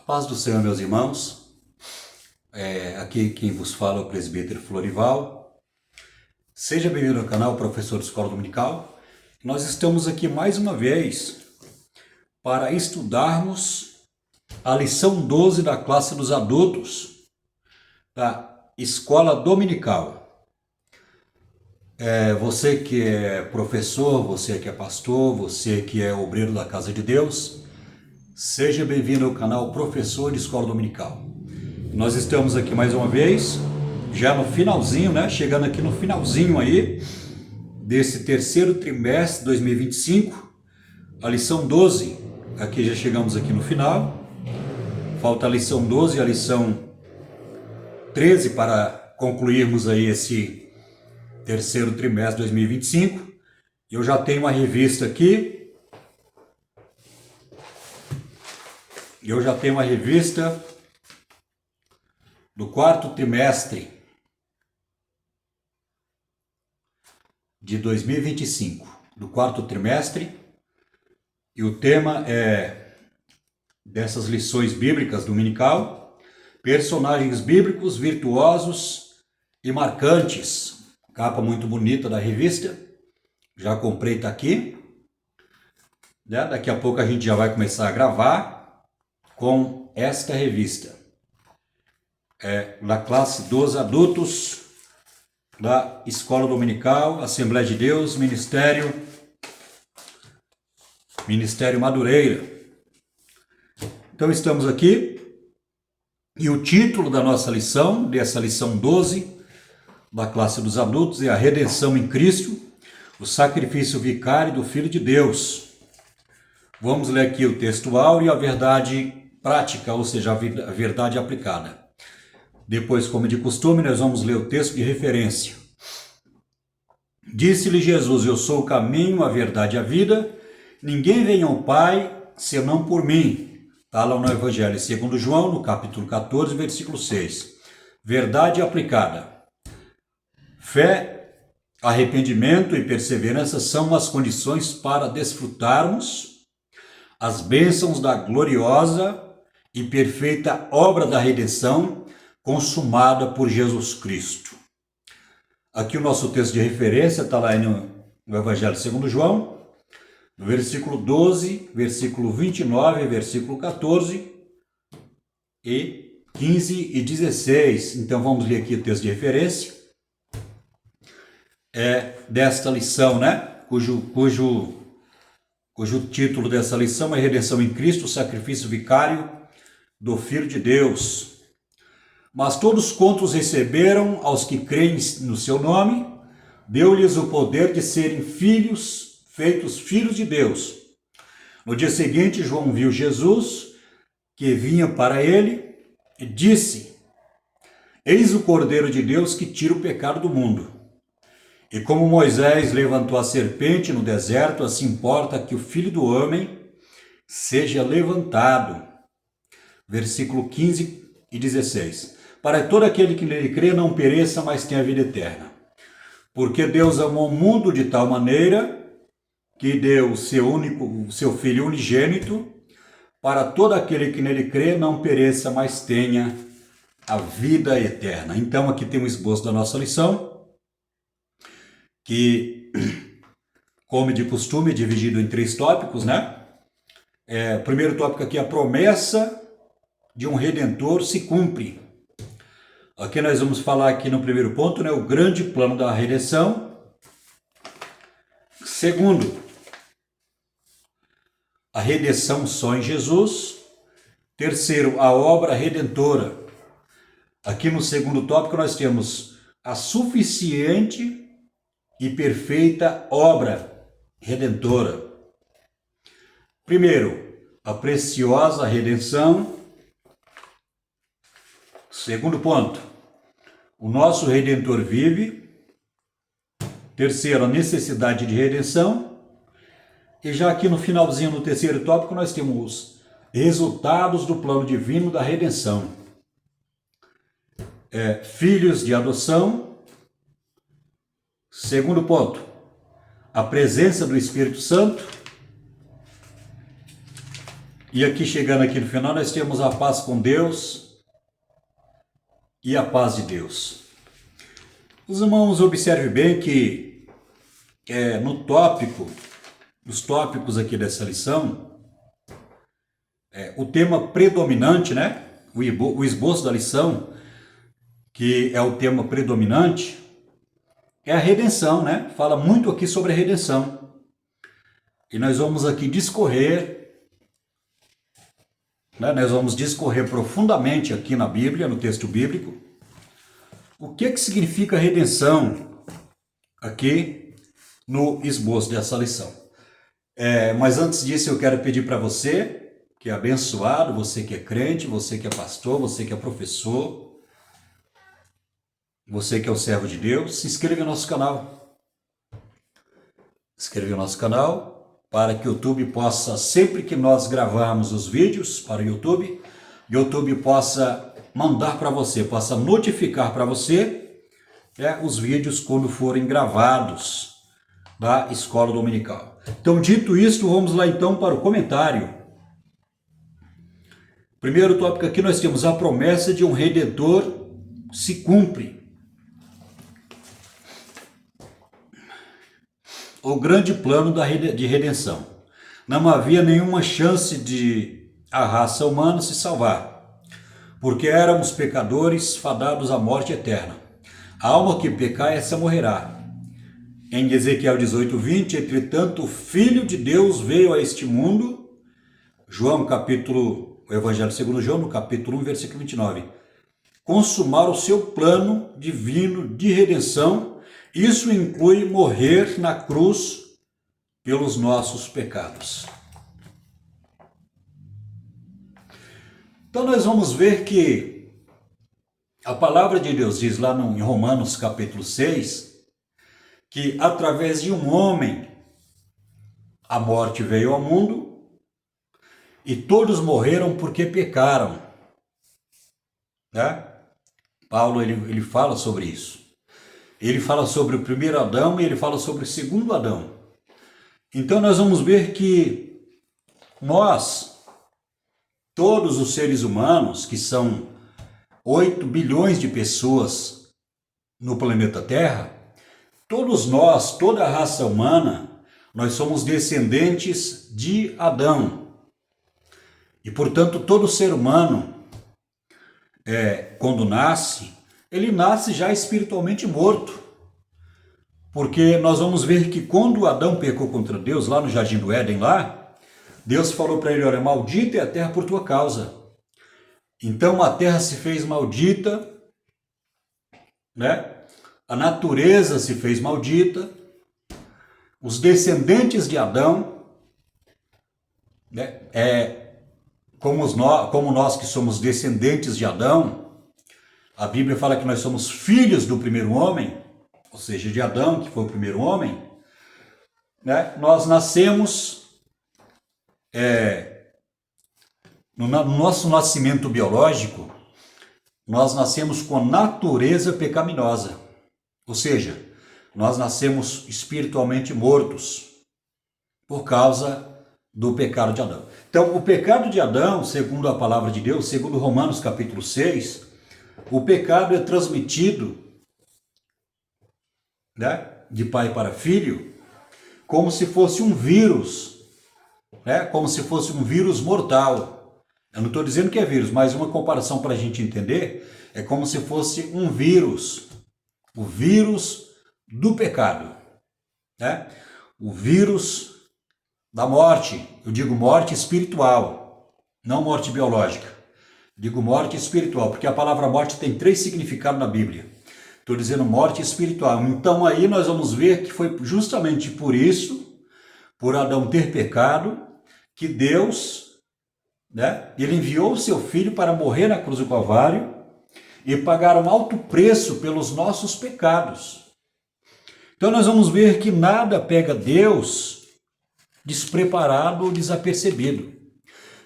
Paz do Senhor, meus irmãos. Aqui quem vos fala é o presbítero Florival. Seja bem-vindo ao canal Professor de Escola Dominical. Nós estamos aqui mais uma vez para estudarmos a lição 12 da classe dos adultos da Escola Dominical. Você que é professor, você que é pastor, você que é obreiro da Casa de Deus, seja bem-vindo ao canal Professor de Escola Dominical. Nós estamos aqui mais uma vez, já no finalzinho, né? Chegando aqui no finalzinho aí, desse terceiro trimestre de 2025, a lição 12, aqui já chegamos aqui no final. Falta a lição 12 e a lição 13 para concluirmos aí esse terceiro trimestre de 2025. Eu já tenho uma revista aqui. Eu já tenho uma revista do quarto trimestre de 2025, do quarto trimestre, e o tema é dessas lições bíblicas dominical, personagens bíblicos virtuosos e marcantes. Capa muito bonita da revista, já comprei, tá aqui. Daqui a pouco a gente já vai começar a gravar com esta revista. Da classe dos adultos da Escola Dominical, Assembleia de Deus, Ministério Madureira. Então estamos aqui e o título da nossa lição, dessa lição 12 da classe dos adultos, é a redenção em Cristo, o sacrifício vicário do Filho de Deus. Vamos ler aqui o texto áureo e a verdade prática, ou seja, a verdade aplicada. Depois, como de costume, nós vamos ler o texto de referência. Disse-lhe Jesus: eu sou o caminho, a verdade e a vida. Ninguém vem ao Pai senão por mim. Está lá no Evangelho segundo João, no capítulo 14, versículo 6. Verdade aplicada. Fé, arrependimento e perseverança são as condições para desfrutarmos as bênçãos da gloriosa e perfeita obra da redenção consumada por Jesus Cristo. Aqui o nosso texto de referência está lá no Evangelho segundo João, no versículo 12, versículo 29, versículo 14 e 15 e 16. Então vamos ler aqui o texto de referência desta lição, né? Cujo título dessa lição é Redenção em Cristo, o sacrifício vicário do Filho de Deus. Mas todos quantos receberam, aos que creem no seu nome, deu-lhes o poder de serem filhos, feitos filhos de Deus. No dia seguinte, João viu Jesus, que vinha para ele, e disse: eis o Cordeiro de Deus que tira o pecado do mundo. E como Moisés levantou a serpente no deserto, assim importa que o Filho do Homem seja levantado. Versículo 15 e 16. Para todo aquele que nele crê não pereça, mas tenha vida eterna. Porque Deus amou o mundo de tal maneira que deu o seu Filho unigênito, para todo aquele que nele crê não pereça, mas tenha a vida eterna. Então aqui tem um esboço da nossa lição, que, como de costume, é dividido em 3 tópicos, né? O primeiro tópico aqui é a promessa de um Redentor se cumpre. Aqui nós vamos falar aqui no primeiro ponto, né? O grande plano da redenção. Segundo, a redenção só em Jesus. Terceiro, a obra redentora. Aqui no segundo tópico nós temos a suficiente e perfeita obra redentora. Primeiro, a preciosa redenção. Segundo ponto, o nosso Redentor vive. Terceiro, a necessidade de redenção. E já aqui no finalzinho, no terceiro tópico, nós temos resultados do plano divino da redenção. Filhos de adoção. Segundo ponto, a presença do Espírito Santo. E aqui, chegando aqui no final, nós temos a paz com Deus e a paz de Deus. Os irmãos, observem bem que nos tópicos aqui dessa lição, o tema predominante, né? O esboço da lição, que é o tema predominante, é a redenção, né? Fala muito aqui sobre a redenção. E nós vamos aqui discorrer, né? Nós vamos discorrer profundamente aqui na Bíblia, no texto bíblico, o que significa redenção aqui no esboço dessa lição. Mas antes disso eu quero pedir para você, que é abençoado, você que é crente, você que é pastor, você que é professor, você que é o servo de Deus, se inscreva no nosso canal. Inscreva no nosso canal para que o YouTube possa, sempre que nós gravarmos os vídeos para o YouTube possa mandar para você, possa notificar para você os vídeos quando forem gravados da Escola Dominical. Então, dito isto, vamos lá então para o comentário. Primeiro tópico aqui nós temos: a promessa de um Redentor se cumpre. O grande plano de redenção. Não havia nenhuma chance de a raça humana se salvar, porque éramos pecadores fadados à morte eterna. A alma que pecar, essa morrerá. Em Ezequiel 18:20, entretanto, o Filho de Deus veio a este mundo, o Evangelho segundo João, no capítulo 1, versículo 29, consumar o seu plano divino de redenção. Isso inclui morrer na cruz pelos nossos pecados. Então nós vamos ver que a palavra de Deus diz lá em Romanos capítulo 6, que através de um homem a morte veio ao mundo e todos morreram porque pecaram, né? Paulo ele fala sobre isso. Ele fala sobre o primeiro Adão e ele fala sobre o segundo Adão. Então nós vamos ver que nós, todos os seres humanos, que são 8 bilhões de pessoas no planeta Terra, todos nós, toda a raça humana, nós somos descendentes de Adão. E, portanto, todo ser humano, quando nasce, ele nasce já espiritualmente morto. Porque nós vamos ver que quando Adão pecou contra Deus, lá no Jardim do Éden, Deus falou para ele: olha, maldita é a terra por tua causa. Então a terra se fez maldita, né? A natureza se fez maldita, os descendentes de Adão, né? Como nós que somos descendentes de Adão, a Bíblia fala que nós somos filhos do primeiro homem, ou seja, de Adão, que foi o primeiro homem, né? Nós nascemos, no nosso nascimento biológico, nós nascemos com natureza pecaminosa, ou seja, nós nascemos espiritualmente mortos por causa do pecado de Adão. Então, o pecado de Adão, segundo a palavra de Deus, segundo Romanos capítulo 6, o pecado é transmitido, né, de pai para filho, como se fosse um vírus, né, como se fosse um vírus mortal. Eu não estou dizendo que é vírus, mas uma comparação para a gente entender, é como se fosse um vírus, o vírus do pecado, né? O vírus da morte. Eu digo morte espiritual, não morte biológica. Digo morte espiritual, porque a palavra morte tem 3 significados na Bíblia. Estou dizendo morte espiritual. Então aí nós vamos ver que foi justamente por isso, por Adão ter pecado, que Deus, né, ele enviou o seu filho para morrer na cruz do Calvário e pagar um alto preço pelos nossos pecados. Então nós vamos ver que nada pega Deus despreparado ou desapercebido.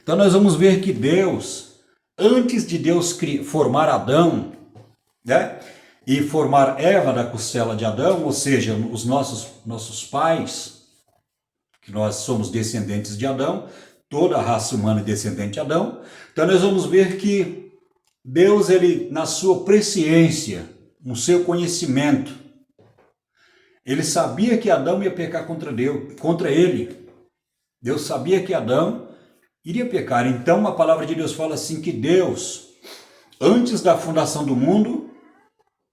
Então nós vamos ver que Deus, antes de Deus formar Adão, né, e formar Eva da costela de Adão, ou seja, os nossos pais, que nós somos descendentes de Adão, toda a raça humana descendente de Adão. Então nós vamos ver que Deus, ele, na sua presciência, no seu conhecimento, ele sabia que Adão ia pecar contra Deus, contra ele. Deus sabia que Adão iria pecar. Então a palavra de Deus fala assim que Deus, antes da fundação do mundo,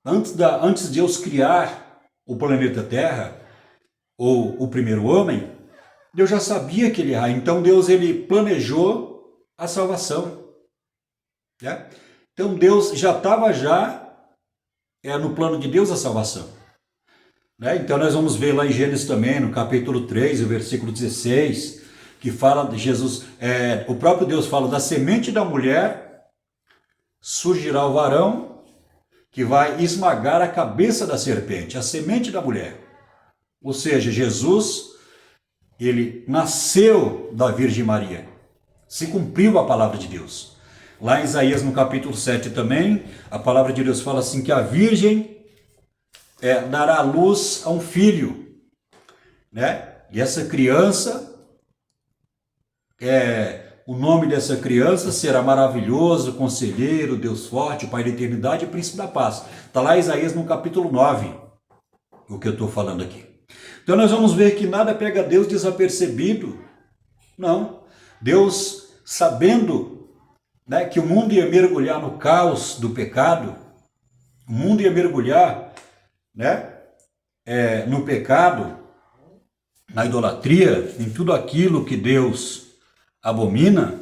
antes de Deus criar o planeta Terra, ou o primeiro homem, Deus já sabia que ele ia errar. Então Deus, ele planejou a salvação. Né? Então Deus já estava no plano de Deus a salvação. Né? Então nós vamos ver lá em Gênesis também, no capítulo 3, o versículo 16, que fala de Jesus, o próprio Deus fala: da semente da mulher surgirá o varão que vai esmagar a cabeça da serpente, a semente da mulher. Ou seja, Jesus, ele nasceu da Virgem Maria. Se cumpriu a palavra de Deus. Lá em Isaías, no capítulo 7 também, a palavra de Deus fala assim que a Virgem dará luz a um filho. Né? E essa criança, o nome dessa criança será Maravilhoso, Conselheiro, Deus Forte, Pai da Eternidade e Príncipe da Paz. Está lá em Isaías, no capítulo 9, o que eu estou falando aqui. Então nós vamos ver que nada pega Deus desapercebido. Não. Deus, sabendo, né, que o mundo ia mergulhar no caos do pecado, o mundo ia mergulhar, né, no pecado, na idolatria, em tudo aquilo que Deus abomina,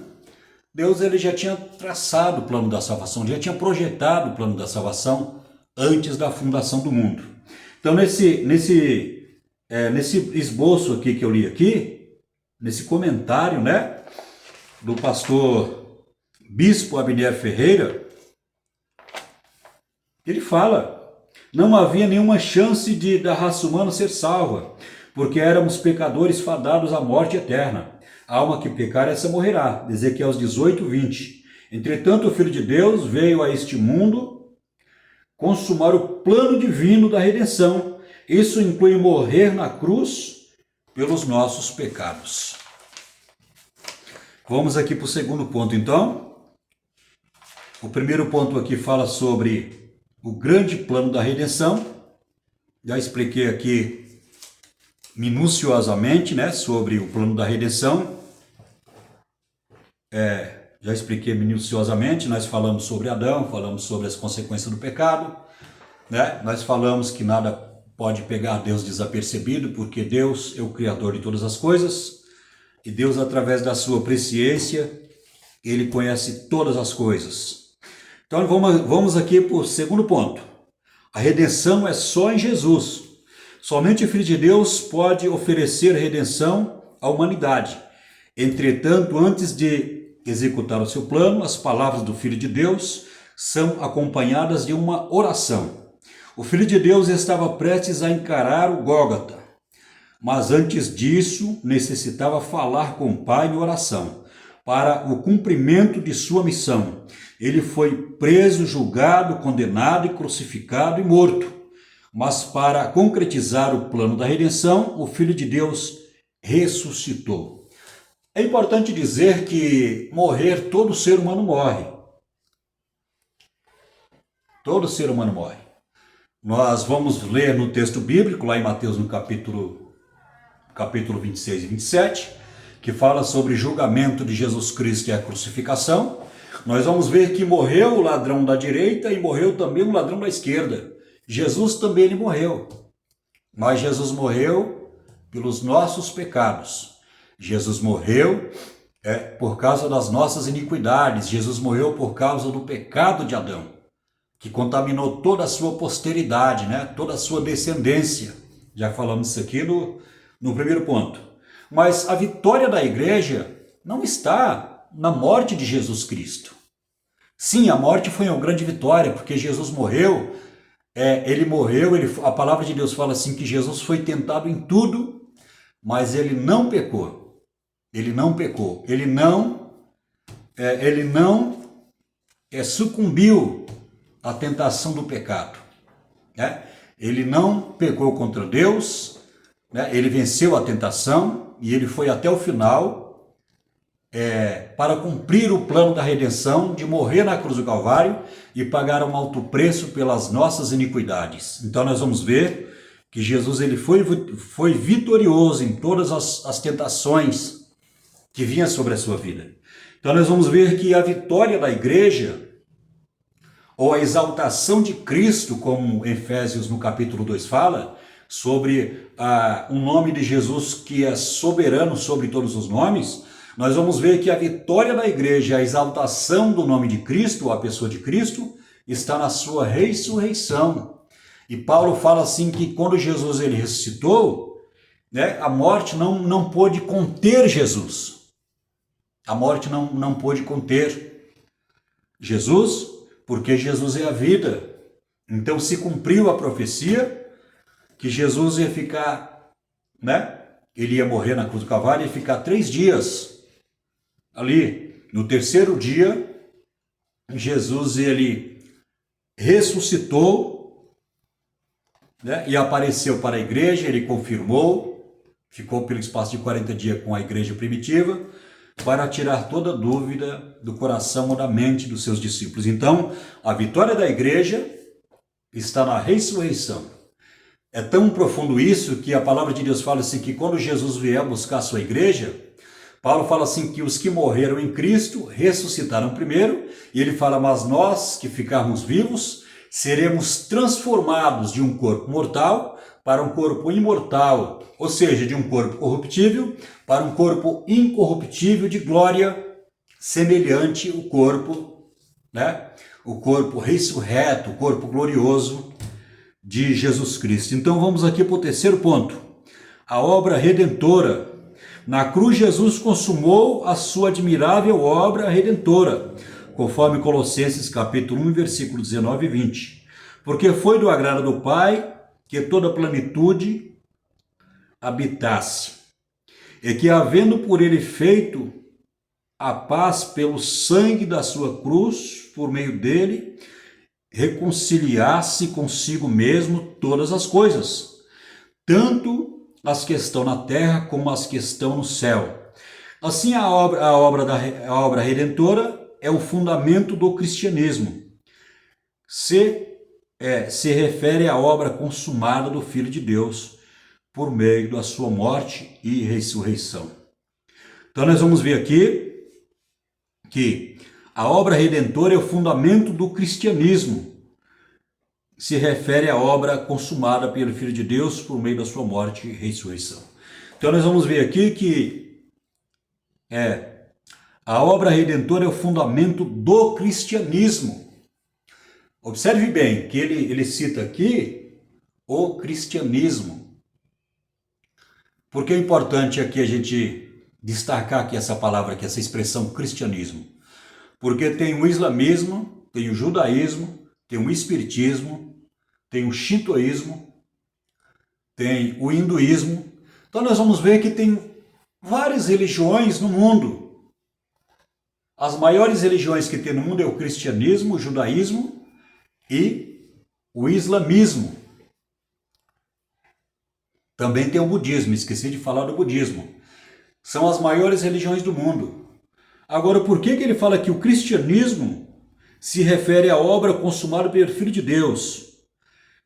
Deus, ele já tinha traçado o plano da salvação, já tinha projetado o plano da salvação antes da fundação do mundo. Então nesse esboço aqui que eu li aqui, nesse comentário, né, do pastor Bispo Abner Ferreira, ele fala: não havia nenhuma chance da raça humana ser salva, porque éramos pecadores fadados à morte eterna. A alma que pecar, essa morrerá. Ezequiel 18, 20. Entretanto, o Filho de Deus veio a este mundo consumar o plano divino da redenção. Isso inclui morrer na cruz pelos nossos pecados. Vamos aqui para o segundo ponto, então. O primeiro ponto aqui fala sobre o grande plano da redenção. Já expliquei aqui minuciosamente, né, sobre o plano da redenção. Já expliquei minuciosamente. Nós falamos sobre Adão, falamos sobre as consequências do pecado, né? Nós falamos que nada pode pegar Deus desapercebido, porque Deus é o Criador de todas as coisas, e Deus, através da sua presciência, ele conhece todas as coisas. Então vamos aqui para o segundo ponto. A redenção é só em Jesus. Somente o Filho de Deus pode oferecer redenção à humanidade. Entretanto, antes de executar o seu plano, as palavras do Filho de Deus são acompanhadas de uma oração. O Filho de Deus estava prestes a encarar o Gólgota, mas antes disso necessitava falar com o Pai em oração, para o cumprimento de sua missão. Ele foi preso, julgado, condenado e crucificado e morto. Mas para concretizar o plano da redenção, o Filho de Deus ressuscitou. É importante dizer que morrer, todo ser humano morre. Todo ser humano morre. Nós vamos ler no texto bíblico, lá em Mateus, no capítulo 26 e 27, que fala sobre o julgamento de Jesus Cristo e a crucificação. Nós vamos ver que morreu o ladrão da direita e morreu também o ladrão da esquerda. Jesus também ele morreu, mas Jesus morreu pelos nossos pecados. Jesus morreu por causa das nossas iniquidades. Jesus morreu por causa do pecado de Adão, que contaminou toda a sua posteridade, né? Toda a sua descendência. Já falamos isso aqui no primeiro ponto. Mas a vitória da igreja não está na morte de Jesus Cristo. Sim, a morte foi uma grande vitória, porque Jesus morreu. A palavra de Deus fala assim que Jesus foi tentado em tudo, mas ele não pecou. Ele não pecou. Ele não sucumbiu à tentação do pecado. Né? Ele não pecou contra Deus, né? Ele venceu a tentação e ele foi até o final para cumprir o plano da redenção, de morrer na cruz do Calvário e pagar um alto preço pelas nossas iniquidades. Então nós vamos ver que Jesus ele foi vitorioso em todas as tentações que vinham sobre a sua vida. Então nós vamos ver que a vitória da igreja, ou a exaltação de Cristo, como Efésios no capítulo 2 fala, sobre o nome de Jesus que é soberano sobre todos os nomes, nós vamos ver que a vitória da igreja, a exaltação do nome de Cristo, a pessoa de Cristo, está na sua ressurreição. E Paulo fala assim que quando Jesus ele ressuscitou, né, a morte não pôde conter Jesus. A morte não pôde conter Jesus, porque Jesus é a vida. Então se cumpriu a profecia que Jesus ia ficar, né? Ele ia morrer na cruz do Calvário e ficar 3 dias ali. No terceiro dia, Jesus ele ressuscitou, né? E apareceu para a igreja, ele confirmou, ficou pelo espaço de 40 dias com a igreja primitiva, para tirar toda dúvida do coração ou da mente dos seus discípulos. Então, a vitória da igreja está na ressurreição. É tão profundo isso que a palavra de Deus fala assim que quando Jesus vier buscar a sua igreja, Paulo fala assim que os que morreram em Cristo ressuscitaram primeiro, e ele fala, mas nós que ficarmos vivos, seremos transformados de um corpo mortal para um corpo imortal, ou seja, de um corpo corruptível para um corpo incorruptível de glória, semelhante ao corpo, né? O corpo ressurreto, o corpo glorioso de Jesus Cristo. Então vamos aqui para o terceiro ponto, a obra redentora. Na cruz Jesus consumou a sua admirável obra redentora, conforme Colossenses capítulo 1, versículo 19 e 20. Porque foi do agrado do Pai que toda a plenitude habitasse, e que, havendo por ele feito a paz pelo sangue da sua cruz, por meio dele, reconciliasse consigo mesmo todas as coisas, tanto as que estão na terra como as que estão no céu. Assim, a obra redentora é o fundamento do cristianismo. Se refere à obra consumada do Filho de Deus por meio da sua morte e ressurreição. Então nós vamos ver aqui que a obra redentora é o fundamento do cristianismo. Se refere à obra consumada pelo Filho de Deus por meio da sua morte e ressurreição. Então nós vamos ver aqui que a obra redentora é o fundamento do cristianismo. Observe bem que ele cita aqui o cristianismo. Porque é importante aqui a gente destacar aqui essa palavra, aqui, essa expressão cristianismo. Porque tem o islamismo, tem o judaísmo, tem o espiritismo, tem o shintoísmo, tem o hinduísmo. Então nós vamos ver que tem várias religiões no mundo. As maiores religiões que tem no mundo é o cristianismo, o judaísmo e o islamismo. Também tem o budismo, esqueci de falar do budismo. São as maiores religiões do mundo. Agora, por que ele fala que o cristianismo se refere à obra consumada pelo Filho de Deus?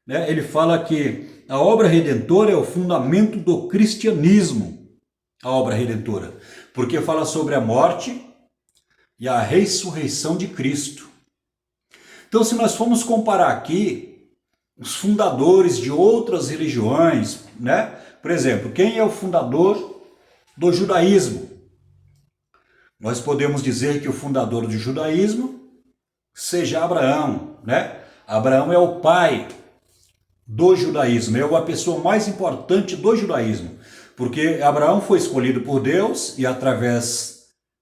Ele fala que a obra redentora é o fundamento do cristianismo, a obra redentora, porque fala sobre a morte e a ressurreição de Cristo. Então, se nós formos comparar aqui os fundadores de outras religiões, por exemplo, quem é o fundador do judaísmo? Nós podemos dizer que o fundador do judaísmo seja Abraão, Abraão é o pai do judaísmo, é a pessoa mais importante do judaísmo, porque Abraão foi escolhido por Deus e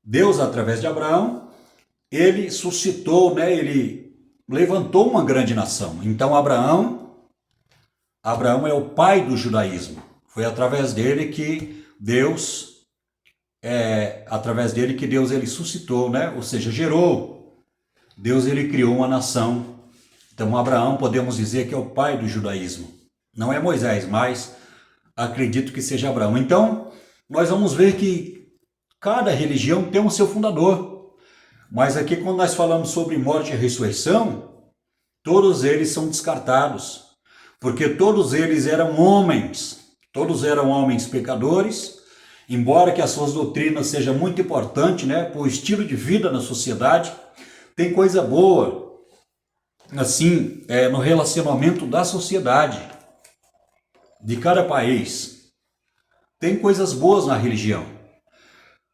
Deus, através de Abraão, ele suscitou, ele levantou uma grande nação. Então Abraão é o pai do judaísmo. Foi através dele que Deus ele suscitou, ou seja, gerou. Deus ele criou uma nação. Então Abraão podemos dizer que é o pai do judaísmo. Não é Moisés, mas acredito que seja Abraão. Então nós vamos ver que cada religião tem o seu fundador. Mas aqui quando nós falamos sobre morte e ressurreição, todos eles são descartados. Porque todos eles eram homens pecadores, embora que as suas doutrinas sejam muito importantes, né, para o estilo de vida na sociedade, tem coisa boa, assim, no relacionamento da sociedade, de cada país. Tem coisas boas na religião,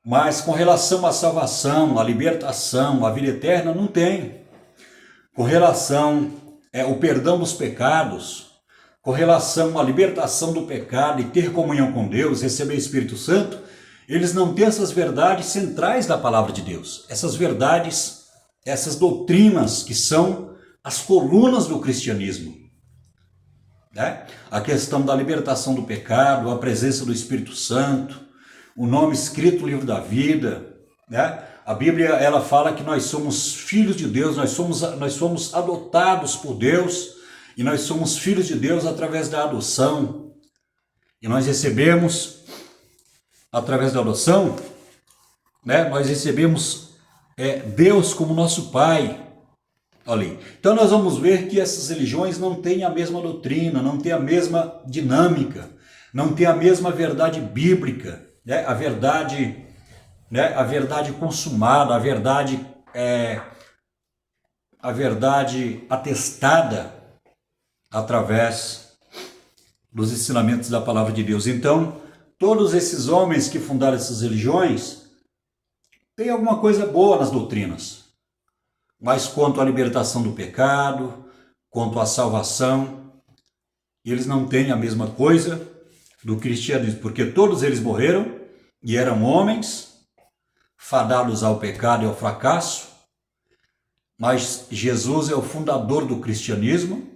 mas com relação à salvação, à libertação, à vida eterna, não tem. Com relação ao perdão dos pecados, com relação à libertação do pecado e ter comunhão com Deus, receber o Espírito Santo, eles não têm essas verdades centrais da palavra de Deus. Essas verdades, essas doutrinas que são as colunas do cristianismo. Né? A questão da libertação do pecado, a presença do Espírito Santo, o nome escrito no livro da vida. Né? A Bíblia ela fala que nós somos filhos de Deus, nós somos adotados por Deus, e nós somos filhos de Deus através da adoção. E nós recebemos, através da adoção, né, nós recebemos Deus como nosso Pai. Ali. Então nós vamos ver que essas religiões não têm a mesma doutrina, não têm a mesma dinâmica, não têm a mesma verdade bíblica, né? A verdade consumada, a verdade atestada através dos ensinamentos da palavra de Deus. Então, todos esses homens que fundaram essas religiões têm alguma coisa boa nas doutrinas, mas quanto à libertação do pecado, quanto à salvação, eles não têm a mesma coisa do cristianismo, porque todos eles morreram e eram homens fadados ao pecado e ao fracasso, mas Jesus é o fundador do cristianismo.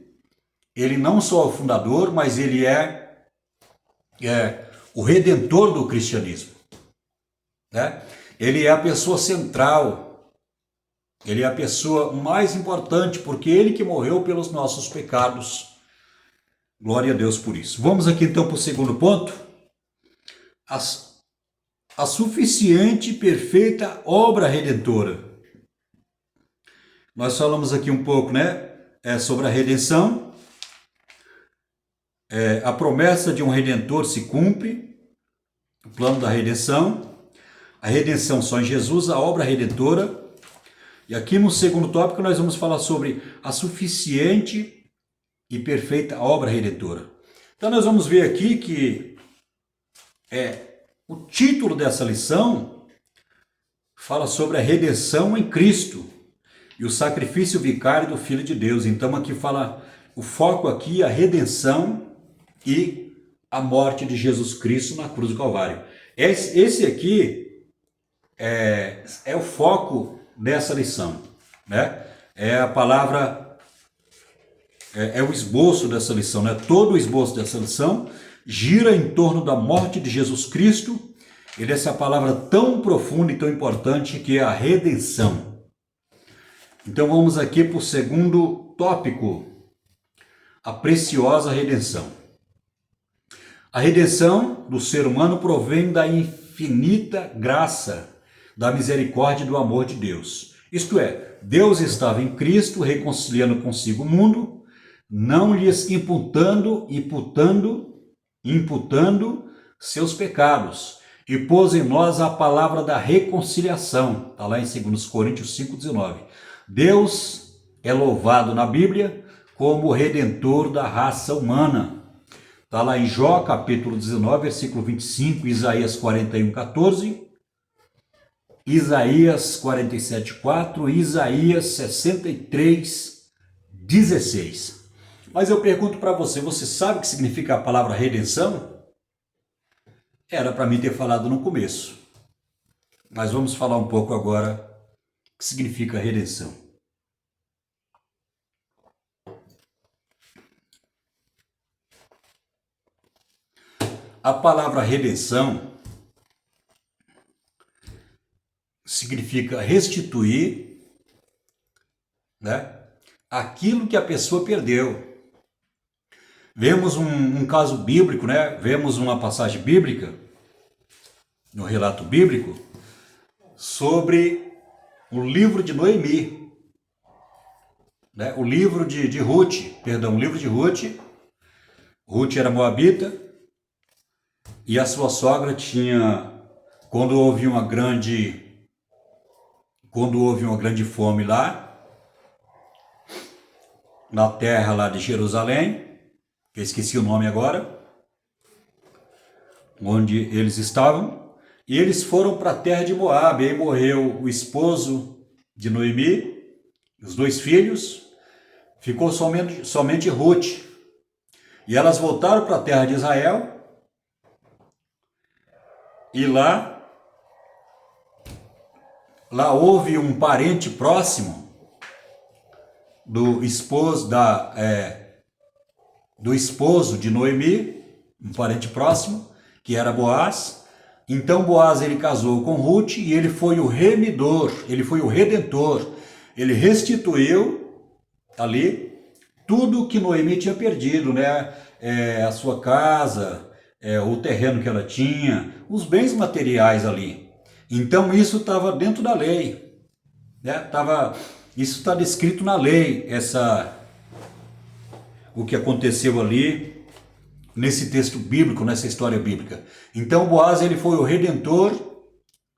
Ele não só é o fundador, mas ele é o redentor do cristianismo. Né? Ele é a pessoa central, ele é a pessoa mais importante, porque ele que morreu pelos nossos pecados. Glória a Deus por isso. Vamos aqui então para o segundo ponto. A suficiente e perfeita obra redentora. Nós falamos aqui um pouco, né, sobre a redenção. A promessa de um redentor se cumpre, o plano da redenção, a redenção só em Jesus, a obra redentora. E aqui no segundo tópico nós vamos falar sobre a suficiente e perfeita obra redentora. Então nós vamos ver aqui que o título dessa lição fala sobre a redenção em Cristo e o sacrifício vicário do Filho de Deus. Então aqui fala, o foco aqui é a redenção e a morte de Jesus Cristo na cruz do Calvário. Esse aqui é o foco dessa lição, né? É a palavra, é o esboço dessa lição, né? Todo o esboço dessa lição gira em torno da morte de Jesus Cristo e dessa palavra tão profunda e tão importante que é a redenção. Então vamos aqui para o segundo tópico, a preciosa redenção. A redenção do ser humano provém da infinita graça, da misericórdia e do amor de Deus. Isto é, Deus estava em Cristo reconciliando consigo o mundo, não lhes imputando seus pecados, e pôs em nós a palavra da reconciliação. Está lá em 2 Coríntios 5,19. Deus é louvado na Bíblia como o redentor da raça humana. Está lá em Jó, capítulo 19, versículo 25, Isaías 41, 14, Isaías 47, 4, Isaías 63, 16. Mas eu pergunto para você, você sabe o que significa a palavra redenção? Era para mim ter falado no começo, mas vamos falar um pouco agora o que significa redenção. A palavra redenção significa restituir, né, aquilo que a pessoa perdeu. Vemos um caso bíblico, né? Vemos uma passagem bíblica, no relato bíblico, sobre o livro de Noemi, né? O livro de Ruth, perdão, o livro de Ruth. Ruth era moabita e a sua sogra tinha, quando houve uma grande fome lá, na terra lá de Jerusalém, que eu esqueci o nome agora, onde eles estavam, e eles foram para a terra de Moabe. Aí morreu o esposo de Noemi, os 2 filhos, ficou somente Ruth. E elas voltaram para a terra de Israel, e lá houve um parente próximo do esposo de Noemi, um parente próximo, que era Boaz. Então Boaz ele casou com Ruth e ele foi o remidor, ele foi o redentor. Ele restituiu ali tudo que Noemi tinha perdido, né? A sua casa, o terreno que ela tinha, os bens materiais ali. Então isso estava dentro da lei, né? Isso está descrito na lei, o que aconteceu ali nesse texto bíblico, nessa história bíblica. Então Boaz ele foi o redentor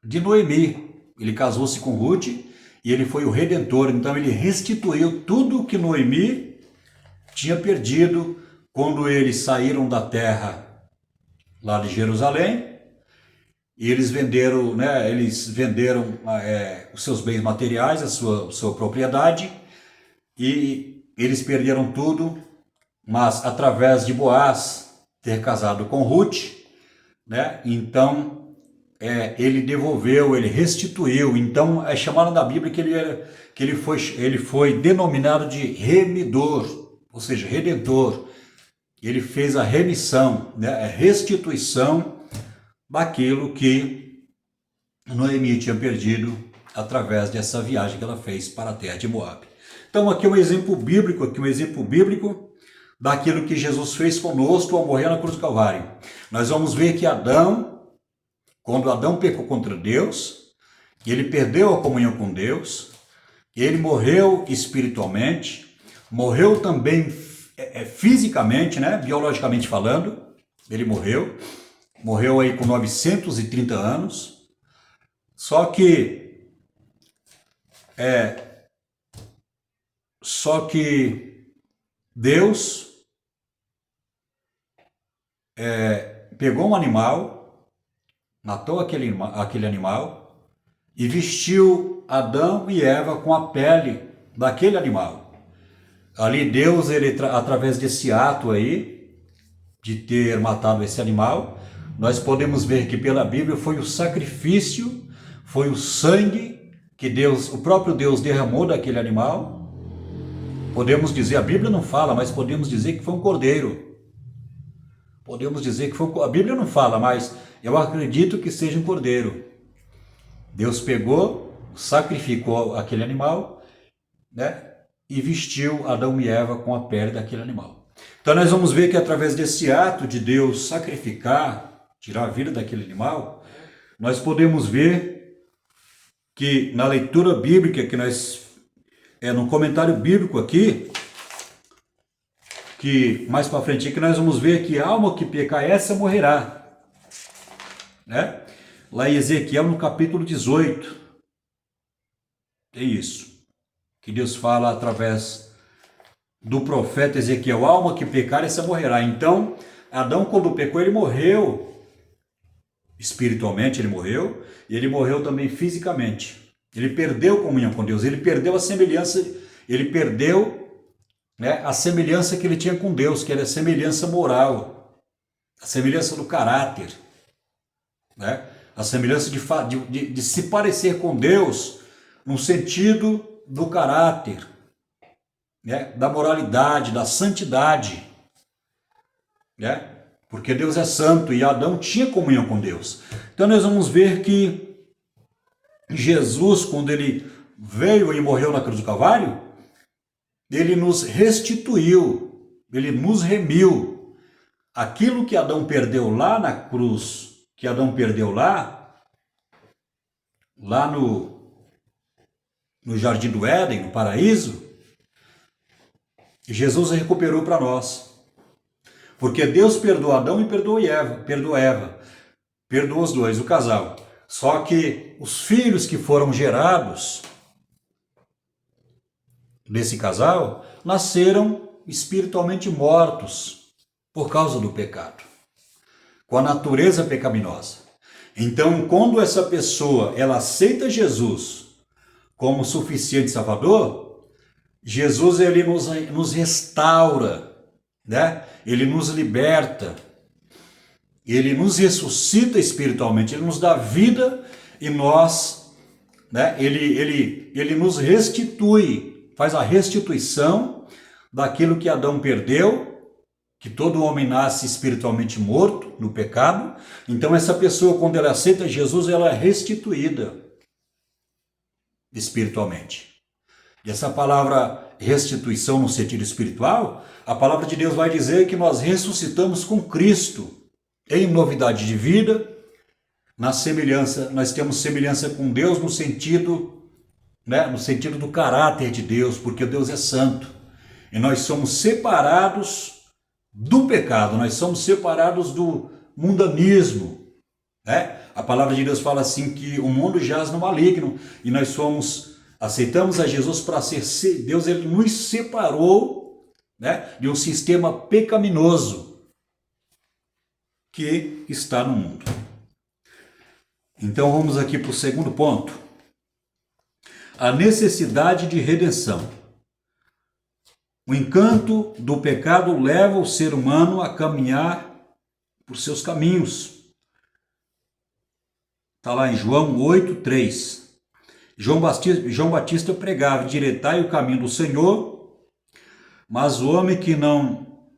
de Noemi. Ele casou-se com Ruth e ele foi o redentor. Então ele restituiu tudo que Noemi tinha perdido quando eles saíram da terra lá de Jerusalém. E eles venderam, né? Os seus bens materiais, a sua propriedade, e eles perderam tudo, mas através de Boaz ter casado com Ruth, né? Então ele devolveu, ele restituiu. Então é chamado na Bíblia que ele foi denominado de remidor, ou seja, redentor. Ele fez a remissão, né? A restituição daquilo que Noemi tinha perdido através dessa viagem que ela fez para a terra de Moabe. Então aqui um exemplo bíblico daquilo que Jesus fez conosco ao morrer na cruz do Calvário. Nós vamos ver que quando Adão pecou contra Deus, ele perdeu a comunhão com Deus, ele morreu espiritualmente, morreu também fisicamente, né, biologicamente falando, ele morreu aí com 930 anos, só que Deus pegou um animal, matou aquele animal e vestiu Adão e Eva com a pele daquele animal. Ali Deus, através desse ato aí, de ter matado esse animal, nós podemos ver que pela Bíblia foi o sacrifício, foi o sangue que o próprio Deus derramou daquele animal. Podemos dizer, a Bíblia não fala, mas podemos dizer que foi um cordeiro. A Bíblia não fala, mas eu acredito que seja um cordeiro. Deus pegou, sacrificou aquele animal, né? E vestiu Adão e Eva com a pele daquele animal. Então nós vamos ver que através desse ato de Deus sacrificar, tirar a vida daquele animal, nós podemos ver que na leitura bíblica, no comentário bíblico aqui, que mais para frente que nós vamos ver que a alma que pecar essa morrerá, né? Lá em Ezequiel no capítulo 18, é isso, que Deus fala através do profeta Ezequiel: a alma que pecar essa morrerá. Então Adão, quando pecou, ele morreu espiritualmente, e ele morreu também fisicamente. Ele perdeu comunhão com Deus, ele perdeu a semelhança, né, a semelhança que ele tinha com Deus, que era a semelhança moral, a semelhança do caráter, né, a semelhança de se parecer com Deus no sentido do caráter, né, da moralidade, da santidade, né, porque Deus é santo e Adão tinha comunhão com Deus. Então nós vamos ver que Jesus, quando ele veio e morreu na cruz do Calvário, ele nos restituiu, ele nos remiu. Aquilo que Adão perdeu lá na cruz, que Adão perdeu lá, lá no Jardim do Éden, no paraíso, Jesus recuperou para nós. Porque Deus perdoou Adão e perdoou Eva. Perdoou os dois, o casal. Só que os filhos que foram gerados desse casal nasceram espiritualmente mortos por causa do pecado, com a natureza pecaminosa. Então, quando essa pessoa ela aceita Jesus como suficiente Salvador, Jesus ele nos restaura, né? Ele nos liberta, ele nos ressuscita espiritualmente, ele nos dá vida e nós, né? Ele nos restitui, faz a restituição daquilo que Adão perdeu, que todo homem nasce espiritualmente morto no pecado. Então essa pessoa, quando ela aceita Jesus, ela é restituída espiritualmente. E essa palavra restituição no sentido espiritual, a palavra de Deus vai dizer que nós ressuscitamos com Cristo em novidade de vida, na semelhança, nós temos semelhança com Deus no sentido, né, no sentido do caráter de Deus, porque Deus é santo. E nós somos separados do pecado, nós somos separados do mundanismo, né? A palavra de Deus fala assim que o mundo jaz no maligno e nós aceitamos a Jesus para ser Deus, ele nos separou, né, de um sistema pecaminoso que está no mundo. Então vamos aqui para o segundo ponto, a necessidade de redenção. O encanto do pecado leva o ser humano a caminhar por seus caminhos. Está lá em João 8:3. João Batista pregava: endireitai o caminho do Senhor, mas o homem que não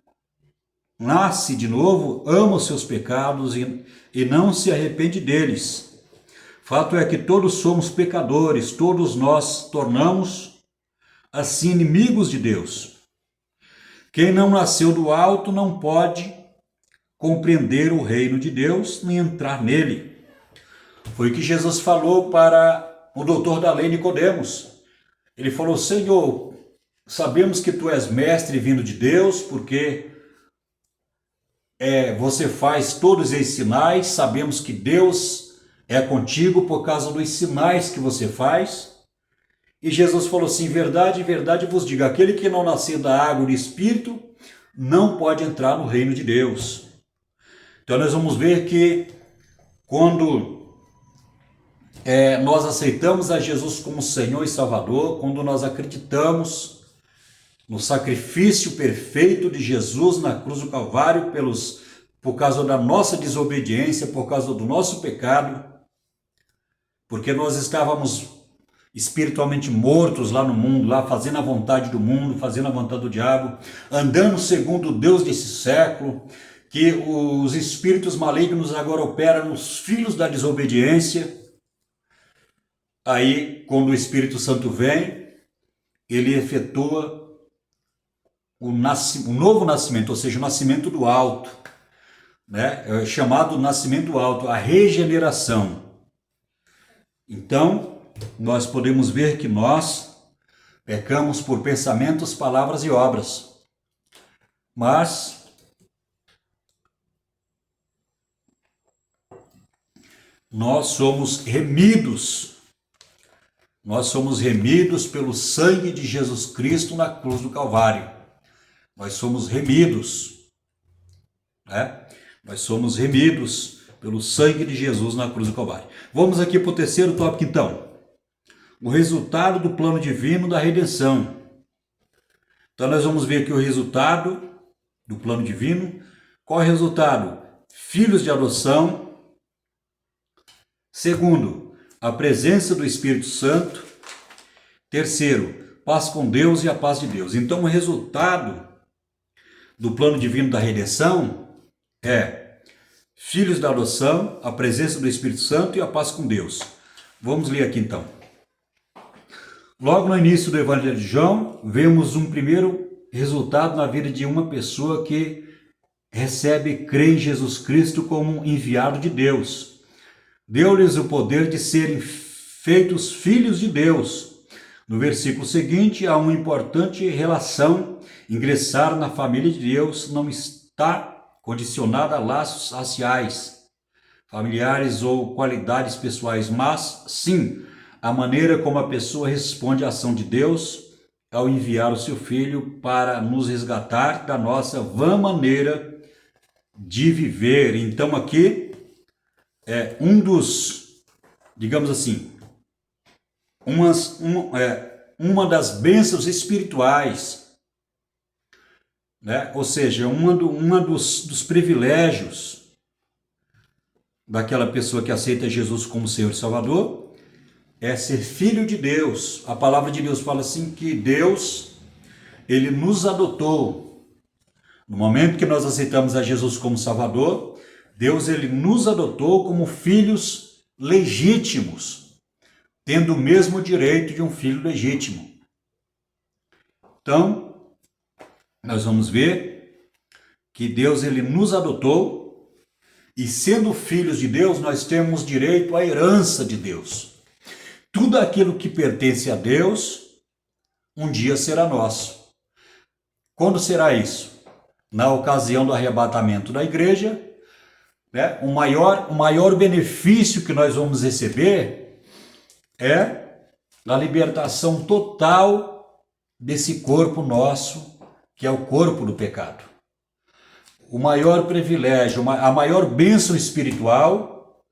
nasce de novo ama os seus pecados e não se arrepende deles. Fato é que todos somos pecadores, todos nós tornamos assim inimigos de Deus. Quem não nasceu do alto não pode compreender o reino de Deus nem entrar nele. Foi o que Jesus falou para o doutor da lei Nicodemos. Ele falou: Senhor, sabemos que tu és mestre vindo de Deus, porque você faz todos esses sinais, sabemos que Deus é contigo por causa dos sinais que você faz. E Jesus falou assim: verdade, verdade vos digo, aquele que não nascer da água e do Espírito não pode entrar no reino de Deus. Então nós vamos ver que quando nós aceitamos a Jesus como Senhor e Salvador, quando nós acreditamos no sacrifício perfeito de Jesus na cruz do Calvário por causa da nossa desobediência, por causa do nosso pecado, porque nós estávamos espiritualmente mortos lá no mundo, lá fazendo a vontade do mundo, fazendo a vontade do diabo, andando segundo o Deus desse século, que os espíritos malignos agora operam nos filhos da desobediência. Aí, quando o Espírito Santo vem, ele efetua o novo nascimento, ou seja, o nascimento do alto, né? É chamado nascimento do alto, a regeneração. Então, nós podemos ver que nós pecamos por pensamentos, palavras e obras. Mas nós somos remidos. Nós somos remidos pelo sangue de Jesus Cristo na cruz do Calvário. Nós somos remidos, né? Nós somos remidos pelo sangue de Jesus na cruz do Calvário. Vamos aqui para o terceiro tópico então. O resultado do plano divino da redenção. Então nós vamos ver aqui o resultado do plano divino. Qual é o resultado? Filhos de adoção. Segundo, a presença do Espírito Santo. Terceiro, paz com Deus e a paz de Deus. Então o resultado do plano divino da redenção é filhos da adoção, a presença do Espírito Santo e a paz com Deus. Vamos ler aqui então. Logo no início do Evangelho de João, vemos um primeiro resultado na vida de uma pessoa que crê em Jesus Cristo como enviado de Deus. Deu-lhes o poder de serem feitos filhos de Deus. No versículo seguinte, há uma importante relação. Ingressar na família de Deus não está condicionada a laços raciais, familiares ou qualidades pessoais, mas sim a maneira como a pessoa responde à ação de Deus ao enviar o seu Filho para nos resgatar da nossa vã maneira de viver. Então aqui é um dos, digamos assim, uma das bênçãos espirituais, né? Ou seja, uma dos privilégios daquela pessoa que aceita Jesus como Senhor e Salvador é ser filho de Deus. A palavra de Deus fala assim que Deus, ele nos adotou. No momento que nós aceitamos a Jesus como Salvador, Deus, ele nos adotou como filhos legítimos, tendo o mesmo direito de um filho legítimo. Então, nós vamos ver que Deus, ele nos adotou, e sendo filhos de Deus, nós temos direito à herança de Deus. Tudo aquilo que pertence a Deus, um dia será nosso. Quando será isso? Na ocasião do arrebatamento da igreja, né? O maior benefício que nós vamos receber é a libertação total desse corpo nosso, que é o corpo do pecado. O maior privilégio, a maior bênção espiritual,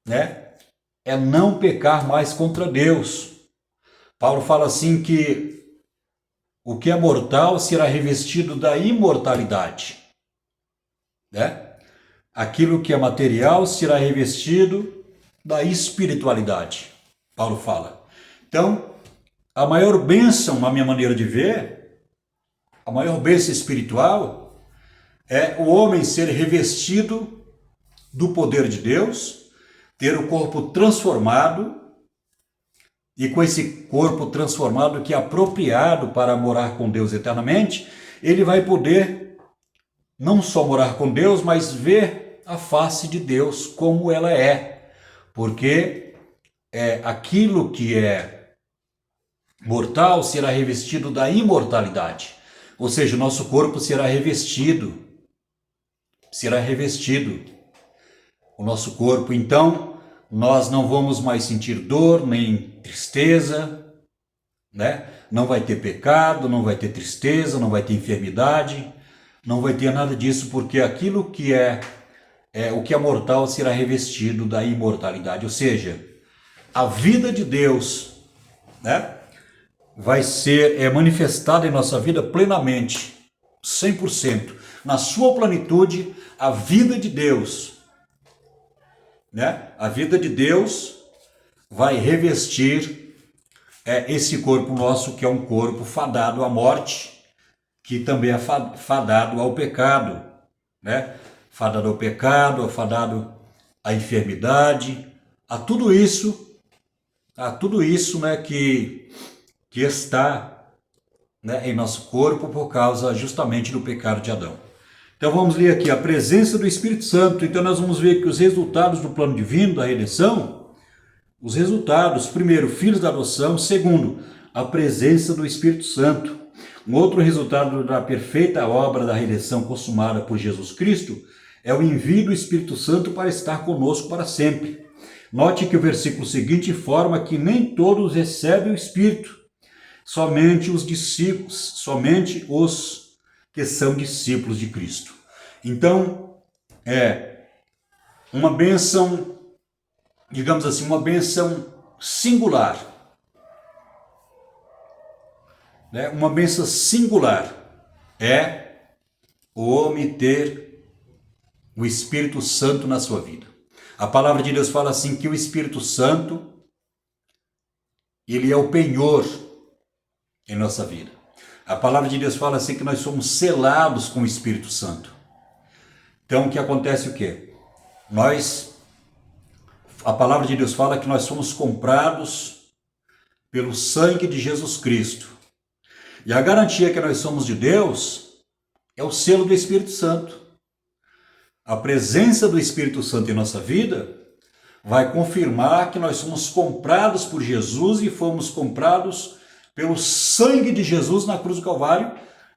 né, é não pecar mais contra Deus. Paulo fala assim que o que é mortal será revestido da imortalidade, né? Aquilo que é material será revestido da espiritualidade, Paulo fala. Então, a maior bênção, na minha maneira de ver, a maior bênção espiritual é o homem ser revestido do poder de Deus, ter o corpo transformado, e com esse corpo transformado que é apropriado para morar com Deus eternamente, ele vai poder não só morar com Deus, mas ver a face de Deus como ela é. Porque aquilo que é mortal será revestido da imortalidade. Ou seja, o nosso corpo será revestido. O nosso corpo, então, nós não vamos mais sentir dor, nem tristeza, né? Não vai ter pecado, não vai ter tristeza, não vai ter enfermidade, não vai ter nada disso, porque aquilo que o que é mortal será revestido da imortalidade. Ou seja, a vida de Deus, né, vai ser manifestada em nossa vida plenamente, 100%. Na sua plenitude, a vida de Deus, né? A vida de Deus vai revestir esse corpo nosso, que é um corpo fadado à morte, que também é fadado ao pecado, né? Fadado ao pecado, fadado à enfermidade, a tudo isso, né, que está, né, em nosso corpo por causa justamente do pecado de Adão. Então vamos ler aqui a presença do Espírito Santo. Então nós vamos ver que os resultados do plano divino da redenção, os resultados, primeiro, filhos da adoção, segundo, a presença do Espírito Santo. Um outro resultado da perfeita obra da redenção consumada por Jesus Cristo é o envio do Espírito Santo para estar conosco para sempre. Note que o versículo seguinte informa que nem todos recebem o Espírito, somente os discípulos, somente os que são discípulos de Cristo. Então, é uma bênção, digamos assim, uma bênção singular. Né? Uma bênção singular é o homem ter o Espírito Santo na sua vida. A palavra de Deus fala assim que o Espírito Santo, ele é o penhor em nossa vida. A palavra de Deus fala assim que nós somos selados com o Espírito Santo. Então, o que acontece o quê? A palavra de Deus fala que nós somos comprados pelo sangue de Jesus Cristo. E a garantia que nós somos de Deus é o selo do Espírito Santo. A presença do Espírito Santo em nossa vida vai confirmar que nós somos comprados por Jesus e fomos comprados pelo sangue de Jesus na cruz do Calvário.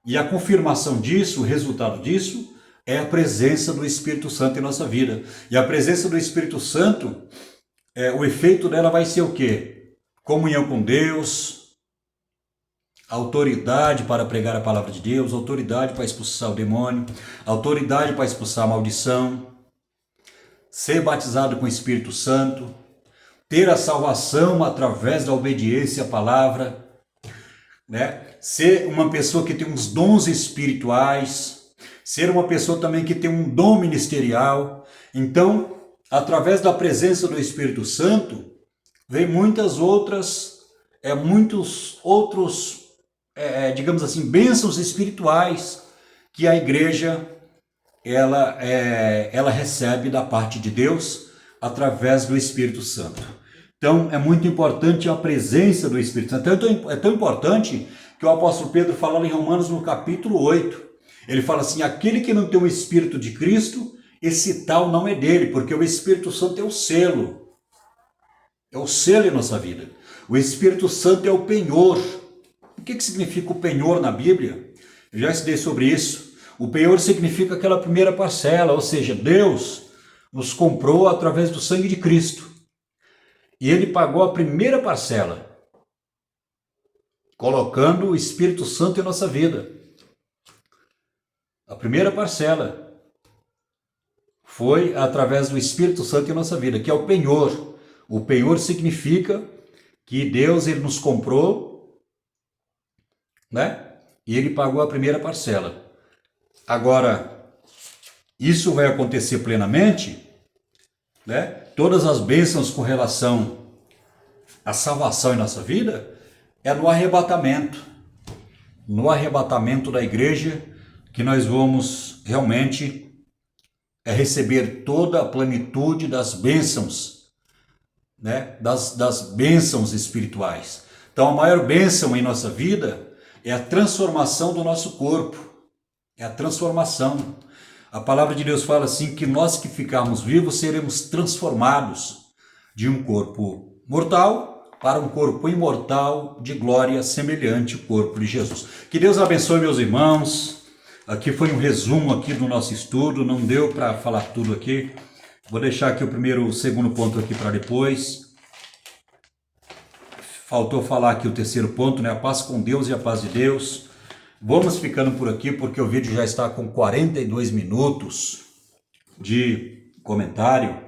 E a confirmação disso, o resultado disso, é a presença do Espírito Santo em nossa vida. E a presença do Espírito Santo, o efeito dela vai ser o quê? Comunhão com Deus, autoridade para pregar a palavra de Deus, autoridade para expulsar o demônio, autoridade para expulsar a maldição, ser batizado com o Espírito Santo, ter a salvação através da obediência à palavra, né? Ser uma pessoa que tem uns dons espirituais, ser uma pessoa também que tem um dom ministerial. Então, através da presença do Espírito Santo, vem muitos outros, digamos assim, bênçãos espirituais que a igreja ela recebe da parte de Deus através do Espírito Santo. Então, é muito importante a presença do Espírito Santo. É tão importante que o apóstolo Pedro fala em Romanos no capítulo 8. Ele fala assim: aquele que não tem o Espírito de Cristo, esse tal não é dele, porque o Espírito Santo é o selo. É o selo em nossa vida. O Espírito Santo é o penhor. O que significa o penhor na Bíblia? Eu já estudei sobre isso. O penhor significa aquela primeira parcela, ou seja, Deus nos comprou através do sangue de Cristo. E Ele pagou a primeira parcela, colocando o Espírito Santo em nossa vida. A primeira parcela foi através do Espírito Santo em nossa vida, que é o penhor. O penhor significa que Deus ele nos comprou, né? E Ele pagou a primeira parcela. Agora, isso vai acontecer plenamente, né? Todas as bênçãos com relação à salvação em nossa vida é no arrebatamento da igreja, que nós vamos realmente receber toda a plenitude das bênçãos, né? Das bênçãos espirituais. Então, a maior bênção em nossa vida é a transformação do nosso corpo, é a transformação. A palavra de Deus fala assim que nós que ficarmos vivos seremos transformados de um corpo mortal para um corpo imortal de glória semelhante ao corpo de Jesus. Que Deus abençoe meus irmãos. Aqui foi um resumo aqui do nosso estudo, não deu para falar tudo aqui. Vou deixar aqui o segundo ponto aqui para depois. Faltou falar aqui o terceiro ponto, né? A paz com Deus e a paz de Deus. Vamos ficando por aqui porque o vídeo já está com 42 minutos de comentário.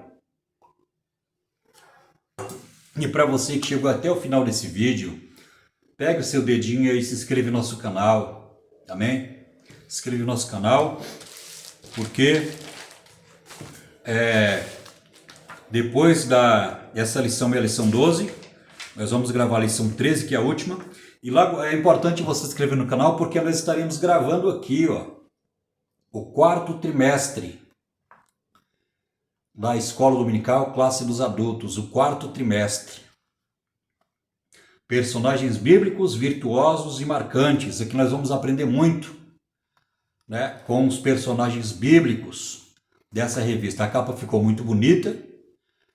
E para você que chegou até o final desse vídeo, pega o seu dedinho e se inscreve no nosso canal, amém? Se inscreve no nosso canal, porque depois dessa lição, minha lição 12, nós vamos gravar a lição 13, que é a última. E lá é importante você se inscrever no canal, porque nós estaremos gravando aqui, ó, o quarto trimestre da Escola Dominical Classe dos Adultos, o quarto trimestre. Personagens bíblicos, virtuosos e marcantes. Aqui nós vamos aprender muito, né, com os personagens bíblicos dessa revista. A capa ficou muito bonita.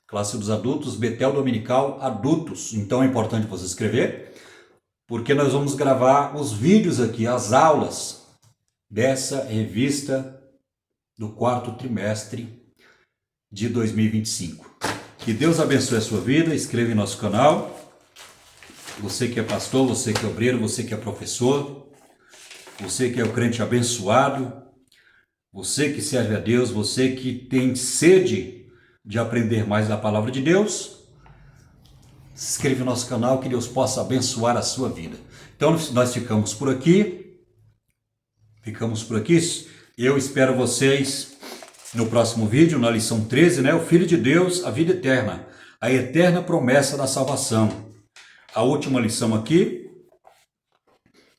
Classe dos Adultos, Betel Dominical Adultos. Então é importante você se inscrever, porque nós vamos gravar os vídeos aqui, as aulas dessa revista do quarto trimestre de 2025. Que Deus abençoe a sua vida, inscreva em nosso canal. Você que é pastor, você que é obreiro, você que é professor, você que é o crente abençoado, você que serve a Deus, você que tem sede de aprender mais da palavra de Deus, se inscreva no nosso canal, que Deus possa abençoar a sua vida. Então, nós ficamos por aqui. Eu espero vocês no próximo vídeo, na lição 13, né? O Filho de Deus, a vida eterna, a eterna promessa da salvação. A última lição aqui,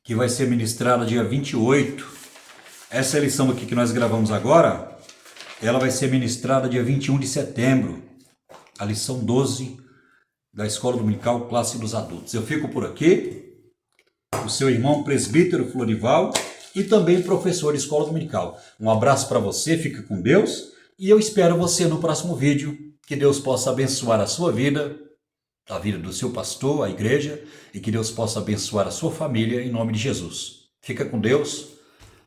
que vai ser ministrada dia 28. Essa lição aqui que nós gravamos agora, ela vai ser ministrada dia 21 de setembro. A lição 12 da Escola Dominical Classe dos Adultos. Eu fico por aqui, o seu irmão presbítero Florival e também professor de Escola Dominical. Um abraço para você, fica com Deus e eu espero você no próximo vídeo. Que Deus possa abençoar a sua vida, a vida do seu pastor, a igreja, e que Deus possa abençoar a sua família em nome de Jesus. Fica com Deus.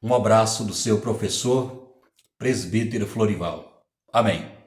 Um abraço do seu professor, presbítero Florival. Amém.